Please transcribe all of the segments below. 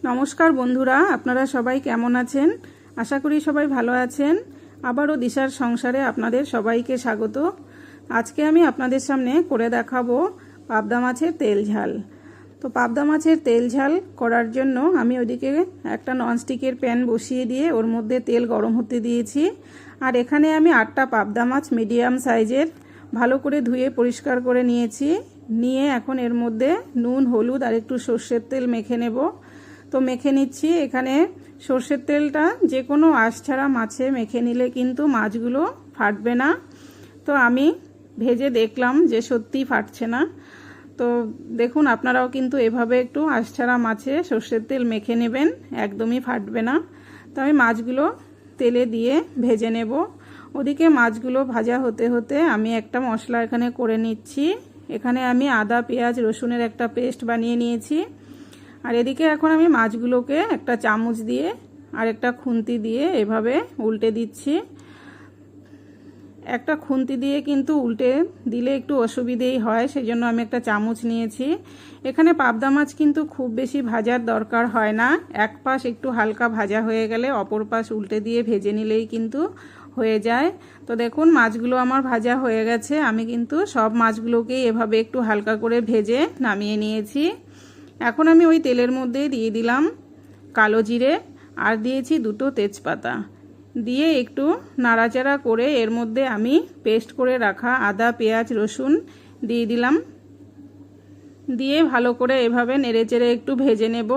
নমস্কার বন্ধুরা, আপনারা সবাই কেমন আছেন? আশা করি সবাই ভালো আছেন। আবারও দিশার সংসারে আপনাদের সবাইকে স্বাগত। আজকে আমি আপনাদের সামনে করে দেখাবো পাবদা মাছের তেল ঝাল। তো পাবদা মাছের তেল ঝাল করার জন্য আমি ওইদিকে একটা ননস্টিকের প্যান বসিয়ে দিয়ে ওর মধ্যে তেল গরম হতে দিয়েছি। আর এখানে আমি 8টা পাবদা মাছ মিডিয়াম সাইজের ভালো করে ধুয়ে পরিষ্কার করে নিয়েছি। নিয়ে এখন এর মধ্যে নুন, হলুদ আর একটু সর্ষের তেল মেখে নেব। তো মেখে নিচ্ছি। এখানে সর্ষের তেলটা যে কোনো আঁশ ছাড়া মাছে মেখে নিলে কিন্তু মাছগুলো ফাটবে না। তো আমি ভেজে দেখলাম যে সত্যিই ফাটছে না। তো দেখুন, আপনারাও কিন্তু এভাবে একটু আঁশ ছাড়া মাছে সর্ষের তেল মেখে নেবেন, একদমই ফাটবে না। তো আমি মাছগুলো তেলে দিয়ে ভেজে নেব। ওদিকে মাছগুলো ভাজা হতে হতে আমি একটা মশলা এখানে করে নিচ্ছি। এখানে আমি আদা, পেঁয়াজ, রসুনের একটা পেস্ট বানিয়ে নিয়েছি। আর এদিকে এখন আমি মাছগুলোকে একটা চামচ দিয়ে আর একটা খুন্তি দিয়ে এভাবে উল্টে দিচ্ছি। একটা খুন্তি দিয়ে কিন্তু উল্টে দিলে একটু অসুবিধেই হয়, সেই জন্য আমি একটা চামচ নিয়েছি। এখানে পাবদা মাছ কিন্তু খুব বেশি ভাজার দরকার হয় না। এক পাশ একটু হালকা ভাজা হয়ে গেলে অপর পাশ উল্টে দিয়ে ভেজে নিলেই কিন্তু হয়ে যায়। তো দেখুন, মাছগুলো আমার ভাজা হয়ে গেছে। আমি কিন্তু সব মাছগুলোকেই এভাবে একটু হালকা করে ভেজে নামিয়ে নিয়েছি। এখন আমি ওই তেলের মধ্যে দিয়ে দিলাম কালো জিরে আর দিয়েছি 2টো তেজপাতা। দিয়ে একটু নাড়াচাড়া করে এর মধ্যে আমি পেস্ট করে রাখা আদা, পেঁয়াজ, রসুন দিয়ে দিলাম। দিয়ে ভালো করে এভাবে নেড়েচেড়ে একটু ভেজে নেব।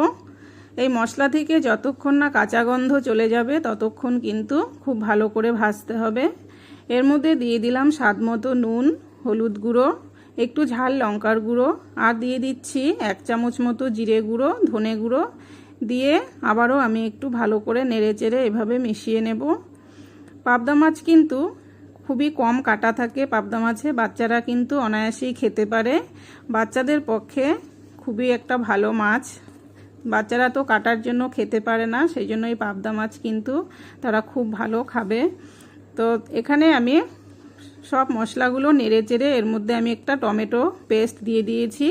এই মশলা থেকে যতক্ষণ না কাঁচা গন্ধ চলে যাবে ততক্ষণ কিন্তু খুব ভালো করে ভাজতে হবে। এর মধ্যে দিয়ে দিলাম স্বাদ মতো নুন, হলুদ গুঁড়ো, একটু ঝাল লঙ্কার গুঁড়ো আর দিয়ে দিচ্ছি 1 চামচ মতো জিরে গুঁড়ো, ধনে গুঁড়ো দিয়ে আবারও আমি একটু ভালো করে নেড়েচেড়ে এভাবে মিশিয়ে নেব। পাবদা মাছ কিন্তু খুবই কম কাটা থাকে পাবদা মাছে, বাচ্চারা কিন্তু অনায়াসেই খেতে পারে। বাচ্চাদের পক্ষে খুবই একটা ভালো মাছ। বাচ্চারা তো কাটার জন্য খেতে পারে না, সেই জন্য এই পাবদা মাছ কিন্তু তারা খুব ভালো খাবে। তো এখানে আমি সব মশলাগুলো নেড়েচেড়ে এর মধ্যে আমি একটা টমেটো পেস্ট দিয়ে দিয়েছি।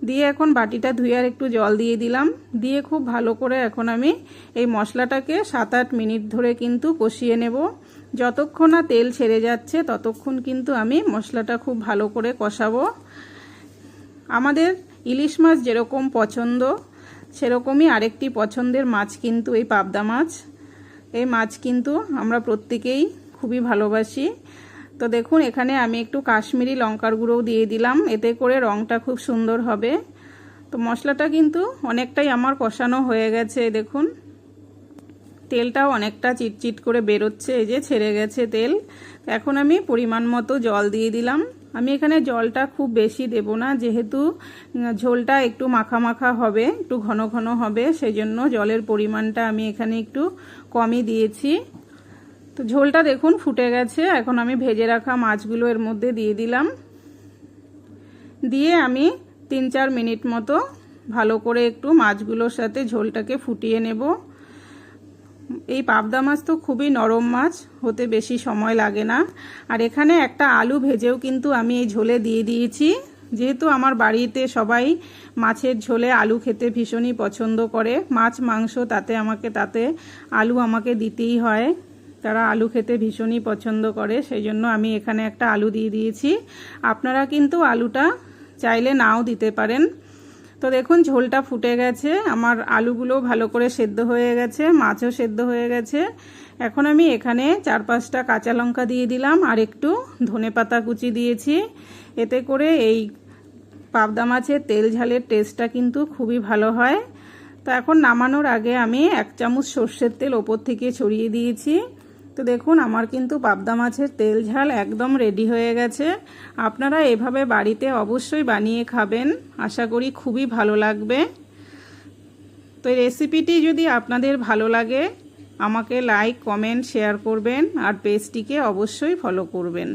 দিয়ে এখন বাটিটা ধুয়ে আর একটু জল দিয়ে দিলাম। দিয়ে খুব ভালো করে এখন আমি এই মশলাটাকে 7-8 মিনিট ধরে কিন্তু কষিয়ে নেব। যতক্ষণ না তেল ছেড়ে যাচ্ছে ততক্ষণ কিন্তু আমি মশলাটা খুব ভালো করে কষাবো। আমাদের ইলিশ মাছ যেরকম পছন্দ সেরকমই আরেকটি পছন্দের মাছ কিন্তু এই পাবদা মাছ। এই মাছ কিন্তু আমরা প্রত্যেকেই খুবই ভালোবাসি। তো দেখুন, এখানে আমি একটু কাশ্মীরি লঙ্কার গুঁড়োও দিয়ে দিলাম, এতে করে রঙটা খুব সুন্দর হবে। তো মশলাটা কিন্তু অনেকটাই আমার কষানো হয়ে গেছে। দেখুন, তেলটাও অনেকটা চিটচিট করে বেরোচ্ছে, এই যে ছেড়ে গেছে তেল। এখন আমি পরিমাণ মতো জল দিয়ে দিলাম। আমি এখানে জলটা খুব বেশি দেব না, যেহেতু ঝোলটা একটু মাখা মাখা হবে, একটু ঘন ঘন হবে, সেই জন্য জলের পরিমাণটা আমি এখানে একটু কমই দিয়েছি। তো ঝোলটা দেখুন ফুটে গেছে। এখন আমি ভেজে রাখা মাছগুলো এর মধ্যে দিয়ে দিলাম। দিয়ে আমি 3-4 মিনিট মতো ভালো করে একটু মাছগুলোর সাথে ঝোলটাকে ফুটিয়ে নেব। এই পাবদা মাছ তো খুবই নরম মাছ, হতে বেশি সময় লাগে না। আর এখানে একটা আলু ভেজেও কিন্তু আমি এই ঝোলে দিয়ে দিয়েছি। যেহেতু আমার বাড়িতে সবাই মাছের ঝোলে আলু খেতে ভীষণই পছন্দ করে, মাছ মাংস তাতে আলু আমাকে দিতেই হয়। তারা আলু খেতে ভীষণই পছন্দ করে, সেই জন্য আমি এখানে একটা আলু দিয়ে দিয়েছি। আপনারা কিন্তু আলুটা চাইলে নাও দিতে পারেন। তো দেখুন, ঝোলটা ফুটে গেছে, আমার আলুগুলো ভালো করে সেদ্ধ হয়ে গেছে, মাছও সেদ্ধ হয়ে গেছে। এখন আমি এখানে 4-5টা কাঁচা লঙ্কা দিয়ে দিলাম আর একটু ধনেপাতা কুচি দিয়েছি। এতে করে এই পাবদা মাছের তেল ঝালের টেস্টটা কিন্তু খুবই ভালো হয়। তো এখন নামানোর আগে আমি 1 চামচ সর্ষের তেল ওপর থেকে ছড়িয়ে দিয়েছি। তো দেখুন, আমার কিন্তু পাবদা মাছের তেল ঝাল একদম রেডি হয়ে গেছে। আপনারা এভাবে বাড়িতে অবশ্যই বানিয়ে খাবেন, আশা করি খুবই ভালো লাগবে। তো এই রেসিপিটি যদি আপনাদের ভালো লাগে আমাকে লাইক, কমেন্ট, শেয়ার করবেন আর পেজটিকে অবশ্যই ফলো করবেন।